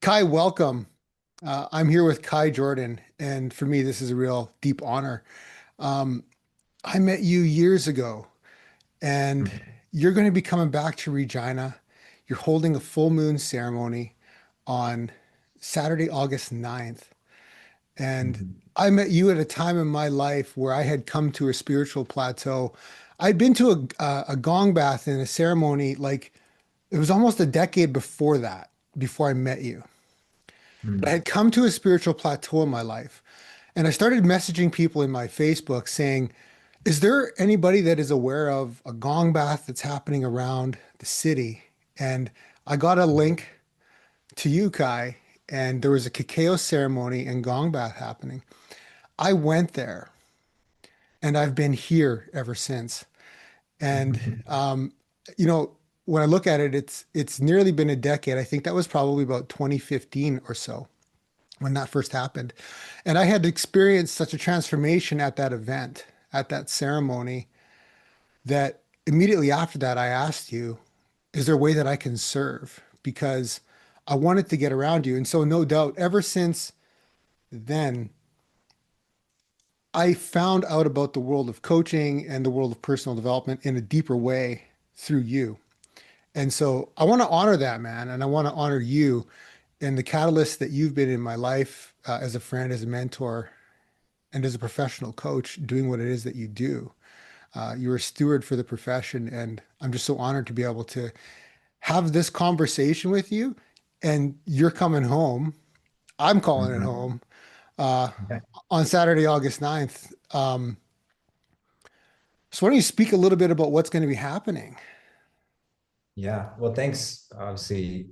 Kai, welcome. I'm here with Kai Jordan, and for me, this is a real deep honor. Um, I met you years ago, and Mhm. you're going to be coming back to Regina. You're holding a full moon ceremony on Saturday, August 9th. And Mhm. I met you at a time in my life where I had come to a spiritual plateau. I'd been to a gong bath in a ceremony like it was almost a decade before that, before I met you. But I Mhm. had come to a spiritual plateau in my life. And I started messaging people in my Facebook saying, is there anybody that is aware of a gong bath that's happening around the city? And I got a link to you, Kai, and there was a cacao ceremony and gong bath happening. I went there and I've been here ever since. And you know, when I look at it, it's nearly been a decade. I think that was probably about 2015 or so when that first happened. And I had experienced such a transformation at that event, at that ceremony, that immediately after that, I asked you, is there a way that I can serve? Because I wanted to get around you. And so, no doubt, ever since then, I found out about the world of coaching and the world of personal development in a deeper way through you. And so I want to honor that, man. And I want to honor you and the catalyst that you've been in my life as a friend, as a mentor, and as a professional coach doing what it is that you do. You're a steward for the profession, and I'm just so honored to be able to have this conversation with you. And you're coming home. I'm calling it Mhm. home uh, Okay. on Saturday, August 9th. So why don't you speak a little bit about what's going to be happening? Yeah. Well, thanks. Obviously,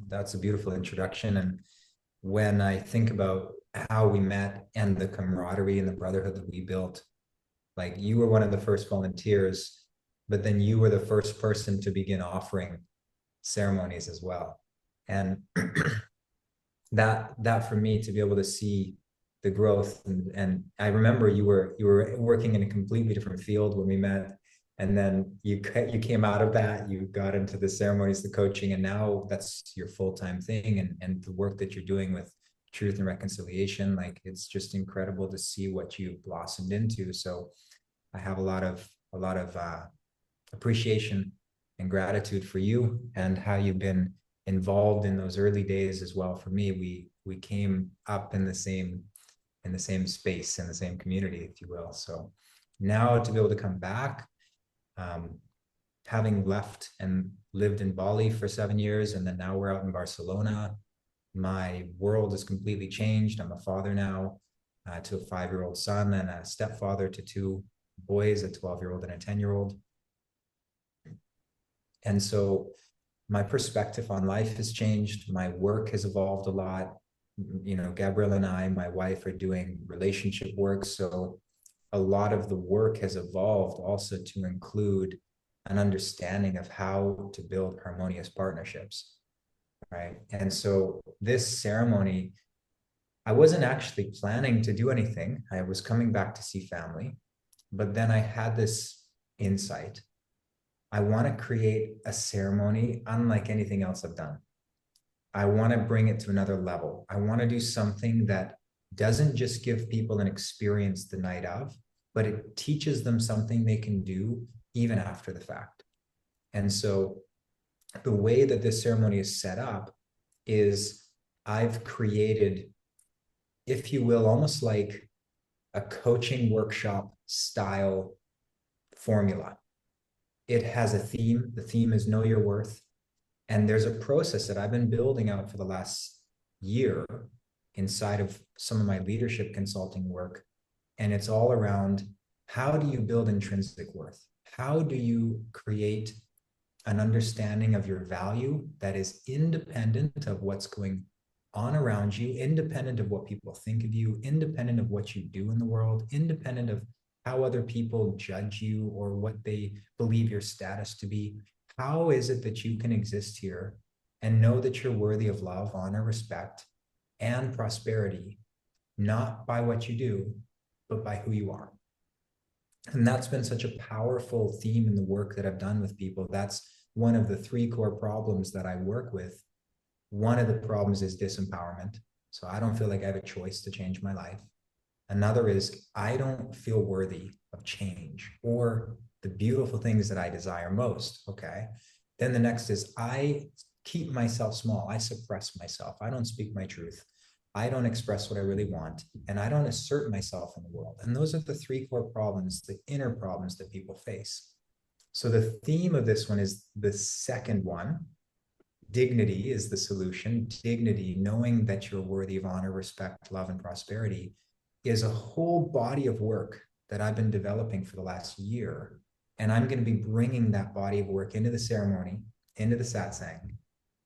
that's a beautiful introduction. And when I think about how we met and the camaraderie and the brotherhood that we built, like you were one of the first volunteers, but then you were the first person to begin offering ceremonies as well. And that for me to be able to see the growth and I remember you were working in a completely different field when we met, and then you came out of that, you got into the ceremonies, the coaching, and now that's your full-time thing, and the work that you're doing with truth and reconciliation, like it's just incredible to see what you've blossomed into. So I have a lot of appreciation and gratitude for you and how you've been involved in those early days as well. For me, we came up in the same space, in the same community, if you will. So now to be able to come back, um, having left and lived in Bali for 7 years, and then now we're out in Barcelona. My world has completely changed. I'm a father now to a 5-year-old son and a stepfather to two boys, a 12-year-old and a 10-year-old. And so my perspective on life has changed. My work has evolved a lot. Gabrielle and I, my wife, are doing relationship work. So a lot of the work has evolved also to include an understanding of how to build harmonious partnerships. Right. And so this ceremony, I wasn't actually planning to do anything. I was coming back to see family, but then I had this insight. I want to create a ceremony unlike anything else I've done. I want to bring it to another level. I want to do something that doesn't just give people an experience the night of, but it teaches them something they can do even after the fact. And so the way that this ceremony is set up is I've created, if you will, almost like a coaching workshop style formula. It has a theme. The theme is know your worth. And there's a process that I've been building out for the last year inside of some of my leadership consulting work. And it's all around, how do you build intrinsic worth? How do you create an understanding of your value that is independent of what's going on around you, independent of what people think of you, independent of what you do in the world, independent of how other people judge you or what they believe your status to be? How is it that you can exist here and know that you're worthy of love, honor, respect, and prosperity, not by what you do, but by who you are? And that's been such a powerful theme in the work that I've done with people. That's one of the three core problems that I work with One of the problems is disempowerment. So I don't feel like I have a choice to change my life. Another is I don't feel worthy of change or the beautiful things that I desire most. Okay. Then the next is I keep myself small. I suppress myself. I don't speak my truth. I don't express what I really want. And I don't assert myself in the world. And those are the three core problems, the inner problems that people face. So the theme of this one is the second one. Dignity is the solution. Dignity, knowing that you're worthy of honor, respect, love, and prosperity, is a whole body of work that I've been developing for the last year. And I'm going to be bringing that body of work into the ceremony, into the satsang.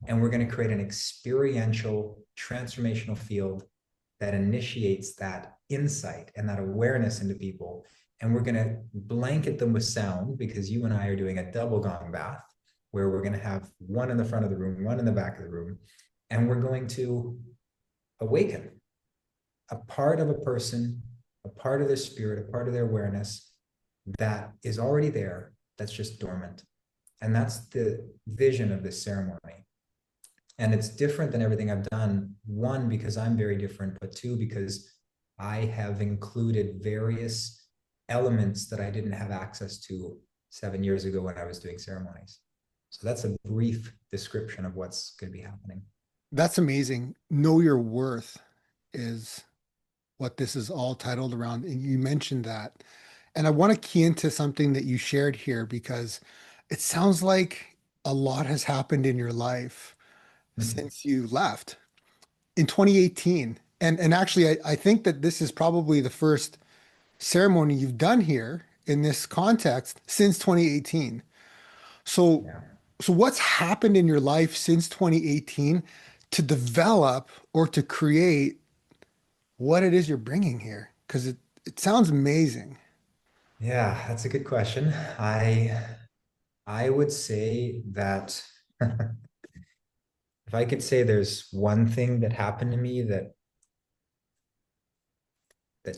And we're going to create an experiential, transformational field that initiates that insight and that awareness into people. And we're going to blanket them with sound because you and I are doing a double gong bath where we're going to have one in the front of the room, one in the back of the room. And we're going to awaken a part of a person, a part of their spirit, a part of their awareness that is already there, that's just dormant. And that's the vision of this ceremony. And it's different than everything I've done. One, because I'm very different, but two, because I have included various elements that I didn't have access to 7 years ago when I was doing ceremonies. So that's a brief description of what's going to be happening. That's amazing. Know your worth is what this is all titled around. And you mentioned that. And I want to key into something that you shared here because it sounds like a lot has happened in your life Mm-hmm. since you left in 2018. And actually, I think that this is probably the first ceremony you've done here in this context since 2018. So, Yeah. so what's happened in your life since 2018 to develop or to create what it is you're bringing here? Because it sounds amazing. Yeah, that's a good question. I would say that if I could say there's one thing that happened to me that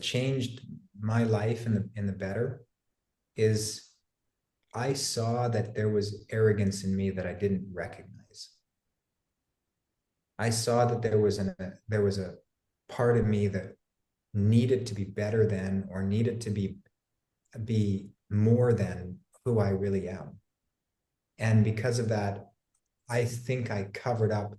changed my life in the better is I saw that there was arrogance in me that I didn't recognize. I saw that there was a part of me that needed to be better than or needed to be more than who I really am. And because of that, I think I covered up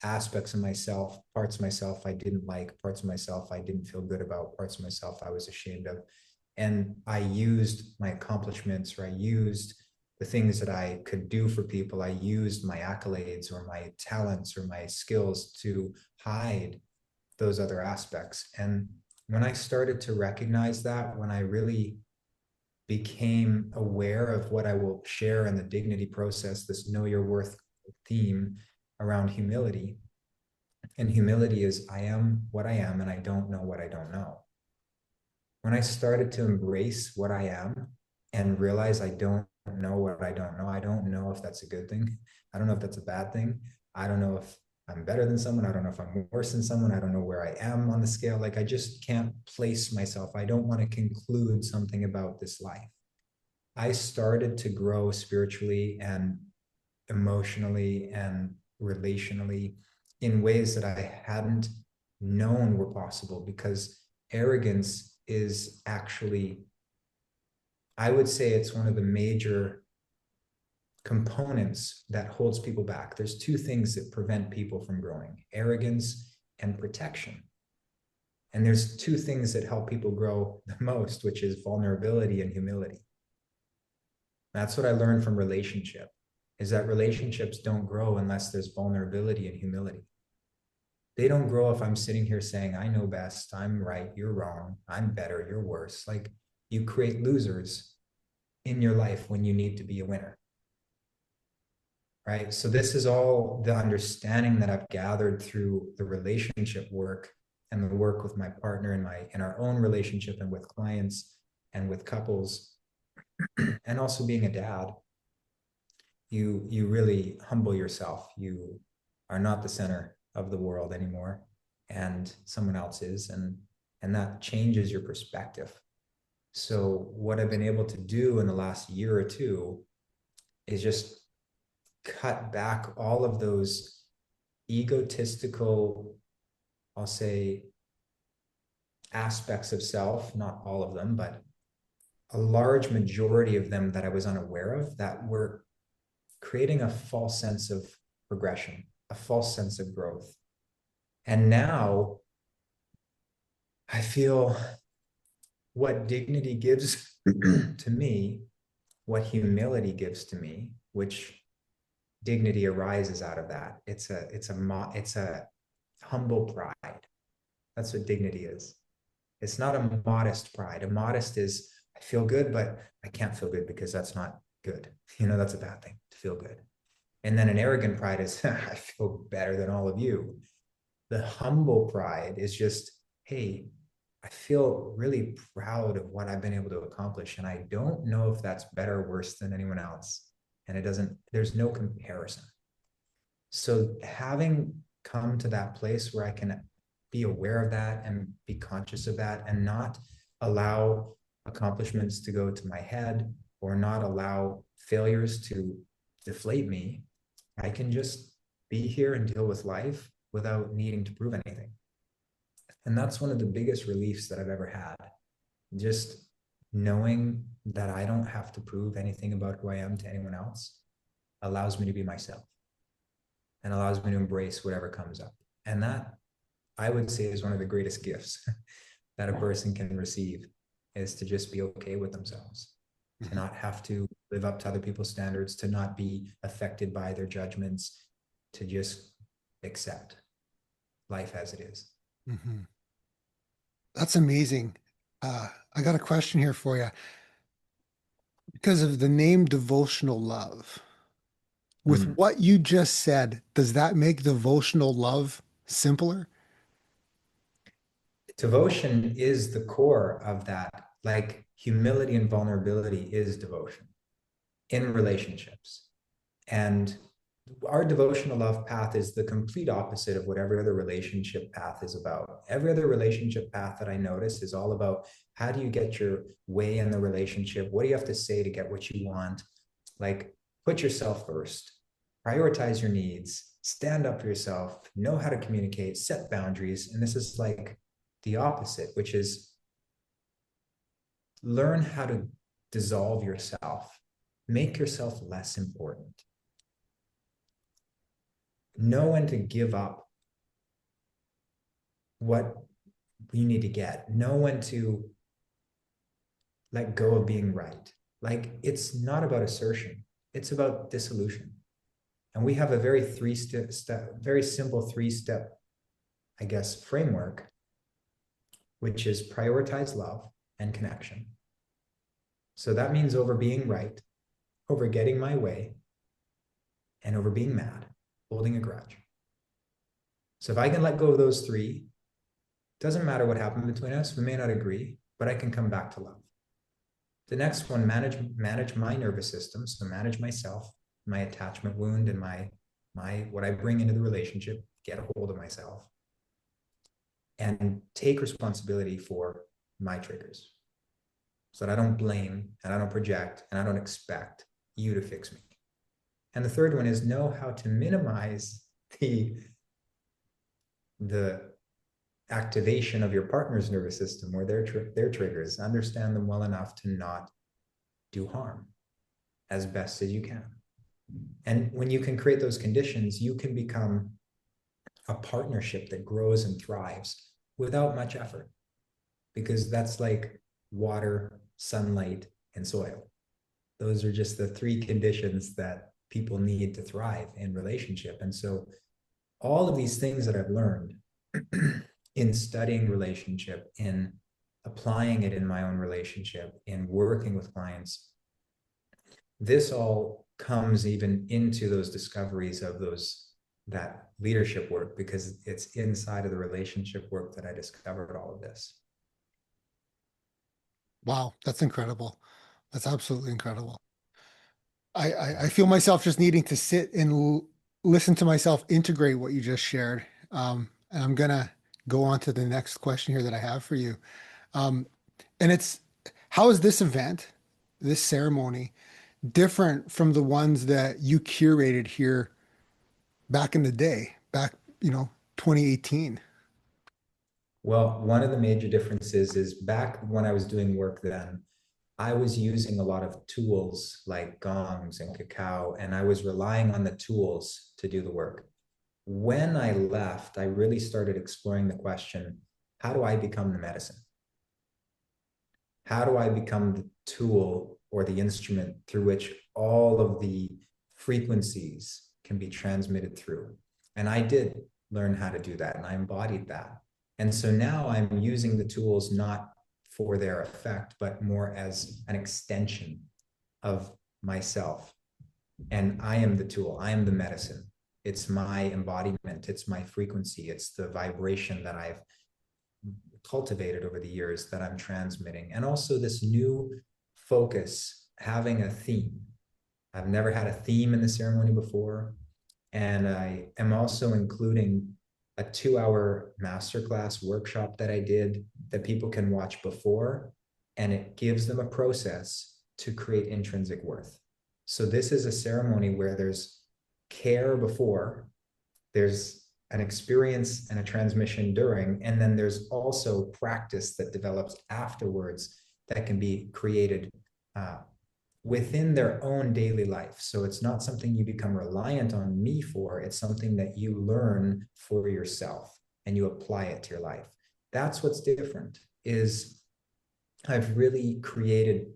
aspects of myself, parts of myself I didn't like, parts of myself I didn't feel good about, parts of myself I was ashamed of. And I used my accomplishments, or I used the things that I could do for people. I used my accolades or my talents or my skills to hide those other aspects. And when I started to recognize that, when I really became aware of what I will share in the dignity process, this know your worth theme around humility. And humility is I am what I am and I don't know what I don't know. When I started to embrace what I am and realize I don't know what I don't know if that's a good thing. I don't know if that's a bad thing. I don't know if I'm better than someone. I don't know if I'm worse than someone. I don't know where I am on the scale. Like I just can't place myself. I don't want to conclude something about this life. I started to grow spiritually and emotionally and relationally in ways that I hadn't known were possible because arrogance is actually, I would say it's one of the major components that holds people back. There's two things that prevent people from growing: arrogance and protection. And there's two things that help people grow the most, which is vulnerability and humility. That's what I learned from relationship, is that relationships don't grow unless there's vulnerability and humility. They don't grow if I'm sitting here saying, I know best, I'm right, you're wrong, I'm better, you're worse. Like you create losers in your life when you need to be a winner. Right. So this is all the understanding that I've gathered through the relationship work and the work with my partner in our own relationship and with clients and with couples and also being a dad. You really humble yourself. You are not the center of the world anymore, and someone else is, and that changes your perspective. So what I've been able to do in the last year or two is just cut back all of those egotistical, I'll say, aspects of self, not all of them, but a large majority of them that I was unaware of that were creating a false sense of progression, a false sense of growth. And now I feel what dignity gives to me, what humility gives to me, which dignity arises out of that. It's a humble pride. That's what dignity is. It's not a modest pride. A modest is I feel good, but I can't feel good because that's not good. That's a bad thing to feel good. And then an arrogant pride is I feel better than all of you. The humble pride is just, hey, I feel really proud of what I've been able to accomplish. And I don't know if that's better or worse than anyone else. And there's no comparison. So having come to that place where I can be aware of that and be conscious of that and not allow accomplishments to go to my head or not allow failures to deflate me, I can just be here and deal with life without needing to prove anything. And that's one of the biggest reliefs that I've ever had. Just knowing that I don't have to prove anything about who I am to anyone else allows me to be myself and allows me to embrace whatever comes up. And that, I would say, is one of the greatest gifts that a person can receive, is to just be okay with themselves, to not have to live up to other people's standards, to not be affected by their judgments, to just accept life as it is. Mm-hmm. That's amazing. I got a question here for you. Because of the name devotional love, with Mm. what you just said, does that make devotional love simpler? Devotion is the core of that. Like humility and vulnerability is devotion in relationships. And our devotional love path is the complete opposite of what every other relationship path is about. Every other relationship path that I notice is all about how do you get your way in the relationship? What do you have to say to get what you want? Like, put yourself first, prioritize your needs, stand up for yourself, know how to communicate, set boundaries. And this is like the opposite, which is learn how to dissolve yourself, make yourself less important, know when to give up what you need to get, know when to let go of being right. Like, it's not about assertion, it's about dissolution. And we have a very simple 3-step, I guess, framework, which is prioritize love and connection. So that means over being right, over getting my way, and over being mad, holding a grudge. So if I can let go of those three, doesn't matter what happened between us, we may not agree, but I can come back to love. The next one, manage my nervous system. So manage myself, my attachment wound, and my what I bring into the relationship, get a hold of myself, and take responsibility for my triggers so that I don't blame and I don't project and I don't expect you to fix me. And the third one is know how to minimize the activation of your partner's nervous system or their triggers. Understand them well enough to not do harm as best as you can. And when you can create those conditions, you can become a partnership that grows and thrives without much effort, because that's like water, sunlight, and soil. Those are just the 3 conditions that people need to thrive in relationship. And so all of these things that I've learned in studying relationship, in applying it in my own relationship, in working with clients, this all comes even into those discoveries of that leadership work, because it's inside of the relationship work that I discovered all of this. Wow, that's incredible. That's absolutely incredible. I feel myself just needing to sit and listen to myself integrate what you just shared. And I'm gonna go on to the next question here that I have for you. Um, and it's, how is this event, this ceremony, different from the ones that you curated here back in the day, back, 2018? Well, one of the major differences is back when I was doing work then, I was using a lot of tools like gongs and cacao, and I was relying on the tools to do the work. When I left, I really started exploring the question, how do I become the medicine? How do I become the tool or the instrument through which all of the frequencies can be transmitted through? And I did learn how to do that, and I embodied that. And so now I'm using the tools not for their effect, but more as an extension of myself. And I am the tool, I am the medicine. It's my embodiment, it's my frequency, it's the vibration that I've cultivated over the years that I'm transmitting. And also this new focus, having a theme. I've never had a theme in the ceremony before. And I am also including a 2-hour masterclass workshop that I did that people can watch before, and it gives them a process to create intrinsic worth. So this is a ceremony where there's care before, there's an experience and a transmission during, and then there's also practice that develops afterwards that can be created within their own daily life. So it's not something you become reliant on me for, it's something that you learn for yourself and you apply it to your life. That's what's different, is I've really created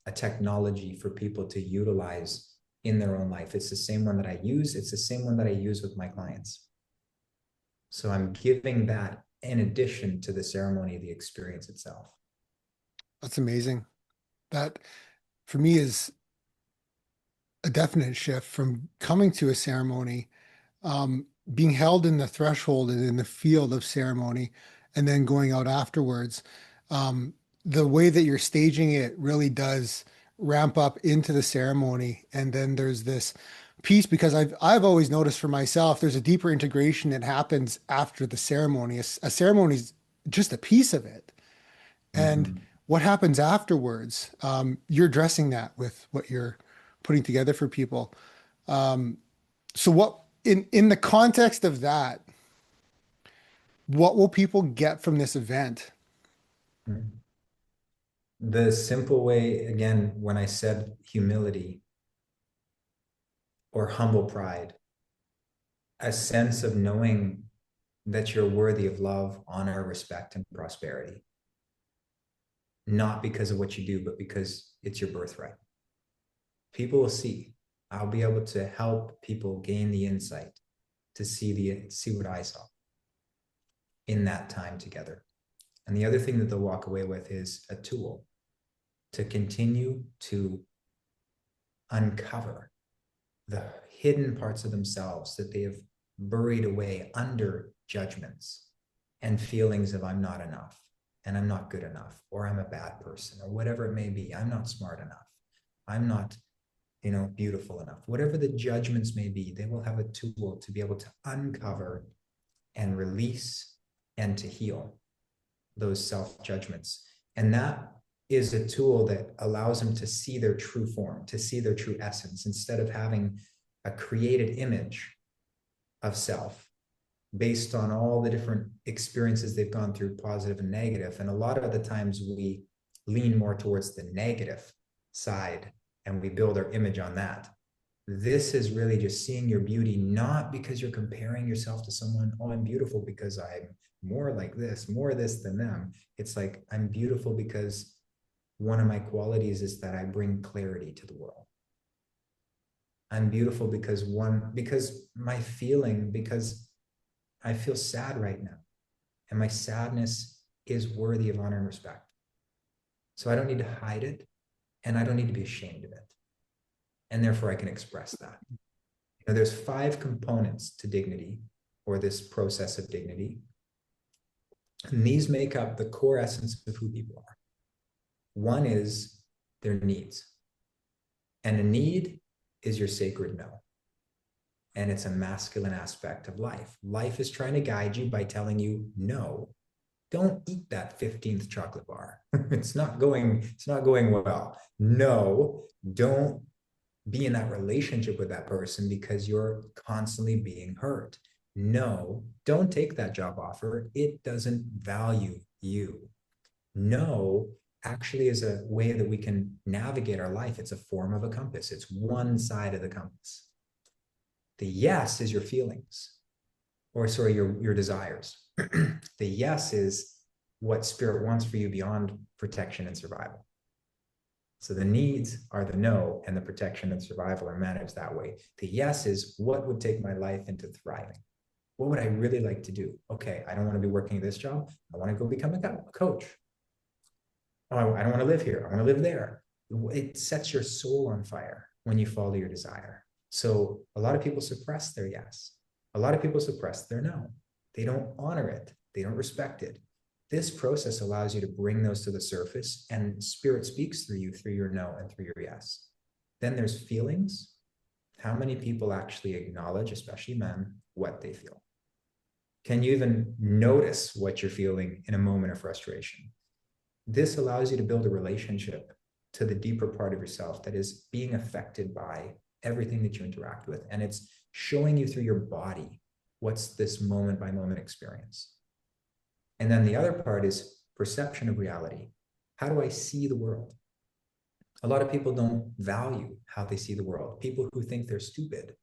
a technology for people to utilize in their own life. It's the same one that I use. It's the same one that I use with my clients. So I'm giving that in addition to the ceremony, the experience itself. That's amazing. That for me is a definite shift from coming to a ceremony, being held in the threshold and in the field of ceremony, and then going out afterwards. Um, the way that you're staging it really does ramp up into the ceremony, and then there's this piece because I've always noticed for myself there's a deeper integration that happens after the ceremony. A ceremony is just a piece of it, and Mm-hmm. what happens afterwards, you're addressing that with what you're putting together for people. So what in the context of that, what will people get from this event? The simple way, again, when I said humility or humble pride, a sense of knowing that you're worthy of love, honor, respect, and prosperity, not because of what you do, but because it's your birthright. People will see. I'll be able to help people gain the insight to see what I saw in that time together. And the other thing that they'll walk away with is a tool to continue to uncover the hidden parts of themselves that they have buried away under judgments and feelings of I'm not enough and I'm not good enough, or I'm a bad person, or whatever it may be. I'm not smart enough. I'm not, beautiful enough. Whatever the judgments may be, they will have a tool to be able to uncover and release and to heal those self-judgments. And that is a tool that allows them to see their true form, to see their true essence, instead of having a created image of self based on all the different experiences they've gone through, positive and negative. And a lot of the times we lean more towards the negative side and we build our image on that. This is really just seeing your beauty, not because you're comparing yourself to someone, oh, I'm beautiful because I'm more like this, more this than them. It's like, I'm beautiful because one of my qualities is that I bring clarity to the world. I'm beautiful because because I feel sad right now. And my sadness is worthy of honor and respect. So I don't need to hide it, and I don't need to be ashamed of it. And therefore I can express that. There's 5 components to dignity, or this process of dignity. And these make up the core essence of who people are. One is their needs. And a need is your sacred no. And it's a masculine aspect of life. Life is trying to guide you by telling you, no, don't eat that 15th chocolate bar. It's not going well. No, don't be in that relationship with that person because you're constantly being hurt. No, don't take that job offer. It doesn't value you. No actually is a way that we can navigate our life. It's a form of a compass. It's one side of the compass. The yes is your feelings, or sorry, your desires. The yes is what spirit wants for you beyond protection and survival. So the needs are the no, and the protection and survival are managed that way. The yes is what would take my life into thriving. What would I really like to do? Okay, I don't want to be working this job. I want to go become a coach. Oh, I don't want to live here. I want to live there. It sets your soul on fire when you follow your desire. So a lot of people suppress their yes. A lot of people suppress their no. They don't honor it. They don't respect it. This process allows you to bring those to the surface, and spirit speaks through you through your no and through your yes. Then there's feelings. How many people actually acknowledge, especially men, what they feel? Can you even notice what you're feeling in a moment of frustration? This allows you to build a relationship to the deeper part of yourself that is being affected by everything that you interact with. And it's showing you through your body what's this moment by moment experience. And then the other part is perception of reality. How do I see the world? A lot of people don't value how they see the world. People who think they're stupid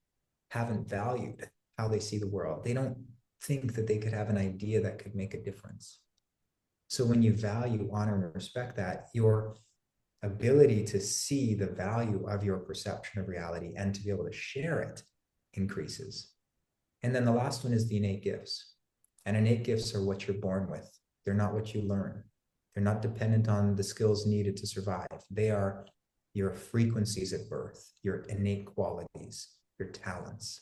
haven't valued how they see the world. They don't think that they could have an idea that could make a difference. So when you value, honor, and respect that, your ability to see the value of your perception of reality and to be able to share it increases. And then the last one is the innate gifts. And innate gifts are what you're born with. They're not what you learn. They're not dependent on the skills needed to survive. They are your frequencies at birth, your innate qualities, your talents.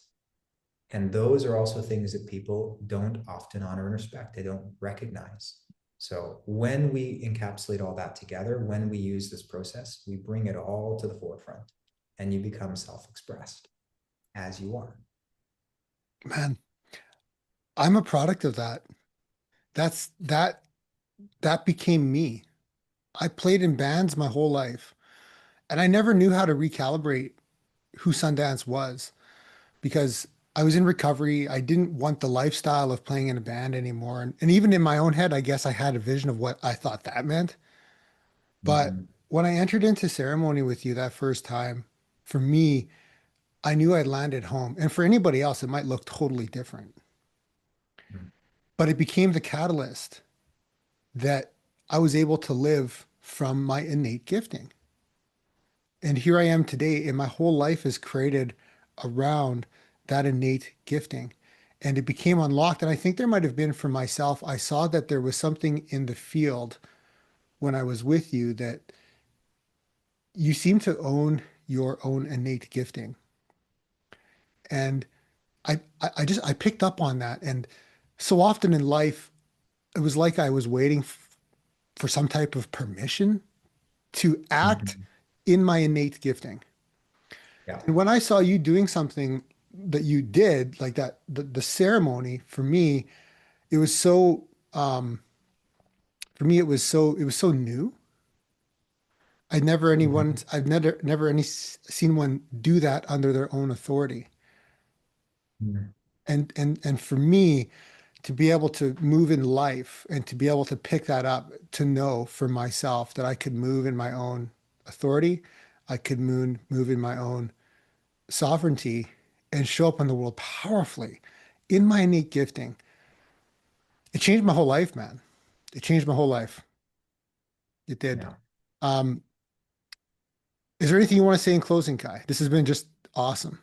And those are also things that people don't often honor and respect. They don't recognize. So when we encapsulate all that together, when we use this process, we bring it all to the forefront and you become self-expressed as you are. Man, I'm a product of that. That's that became me. I played in bands my whole life, and I never knew how to recalibrate who Sundance was because I was in recovery. I didn't want the lifestyle of playing in a band anymore. And even in my own head, I guess I had a vision of what I thought that meant. But Mm-hmm. when I entered into ceremony with you that first time, for me, I knew I'd landed home. And for anybody else, it might look totally different. But it became the catalyst that I was able to live from my innate gifting. And here I am today, and my whole life is created around that innate gifting. And it became unlocked. And I think there might have been for myself, I saw that there was something in the field when I was with you that you seem to own your own innate gifting. And I picked up on that. And so often in life, it was like I was waiting for some type of permission to act Mm-hmm. in my innate gifting. Yeah. And when I saw you doing something that you did, like that, the ceremony for me, it was so, for me, it was so new. Mm-hmm. I've never seen one do that under their own authority. And for me, to be able to move in life and to be able to pick that up, to know for myself that I could move in my own authority, I could move in my own sovereignty and show up in the world powerfully in my innate gifting. It changed my whole life, man. It changed my whole life. It did. Yeah. Um, is there anything you want to say in closing, Kai? This has been just awesome.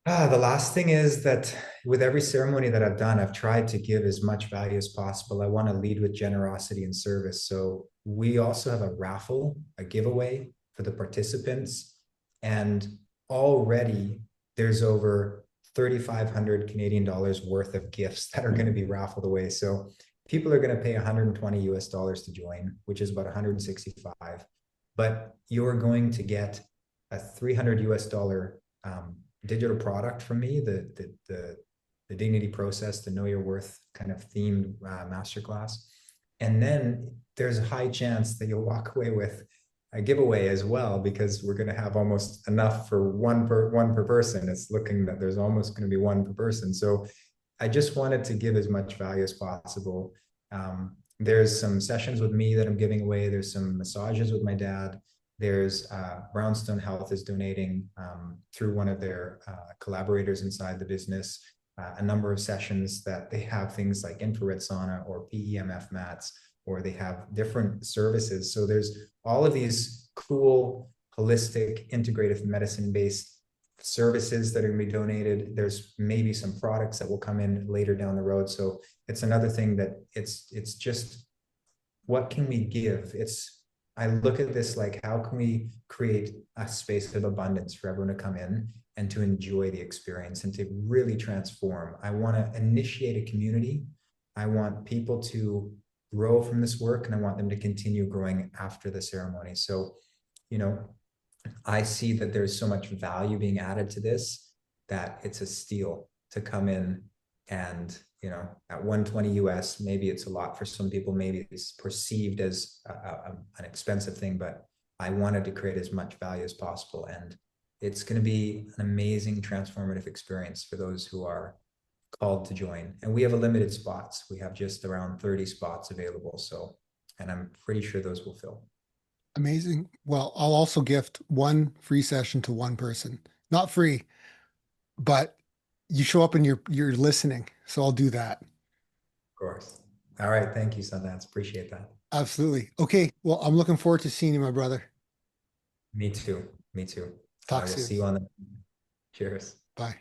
The last thing is that with every ceremony that I've done, I've tried to give as much value as possible. I want to lead with generosity and service. So we also have a raffle, a giveaway for the participants. And already there's over 3,500 Canadian dollars worth of gifts that are going to be raffled away. So people are going to pay 120 US dollars to join, which is about 165. But you're going to get a 300 US dollar digital product from me, the dignity process, the know your worth kind of themed masterclass. And then there's a high chance that you'll walk away with a giveaway as well, because we're going to have almost enough for one per person. It's looking that there's almost going to be one per person. So I just wanted to give as much value as possible. There's some sessions with me that I'm giving away. There's some massages with my dad. There's Brownstone Health is donating through one of their collaborators inside the business a number of sessions that they have things like infrared sauna or PEMF mats, or they have different services. So there's all of these cool, holistic, integrative medicine based services that are going to be donated. There's maybe some products that will come in later down the road. So it's another thing that it's just what can we give? I look at this like how can we create a space of abundance for everyone to come in and to enjoy the experience and to really transform. I want to initiate a community. I want people to grow from this work, and I want them to continue growing after the ceremony. So, you know, I see that there's so much value being added to this that it's a steal to come in and, at 120 US, maybe it's a lot for some people, maybe it's perceived as an expensive thing, but I wanted to create as much value as possible. And it's going to be an amazing transformative experience for those who are called to join. And we have a limited spots. We have just around 30 spots available. So, and I'm pretty sure those will fill. Amazing. Well, I'll also gift one free session to one person. Not free, but you show up and you're listening. So I'll do that. Of course. All right. Thank you, Sundance. Appreciate that. Absolutely. Okay. Well, I'm looking forward to seeing you, my brother. Me too. Me too. I Talk will soon. see you on the. Cheers. Bye.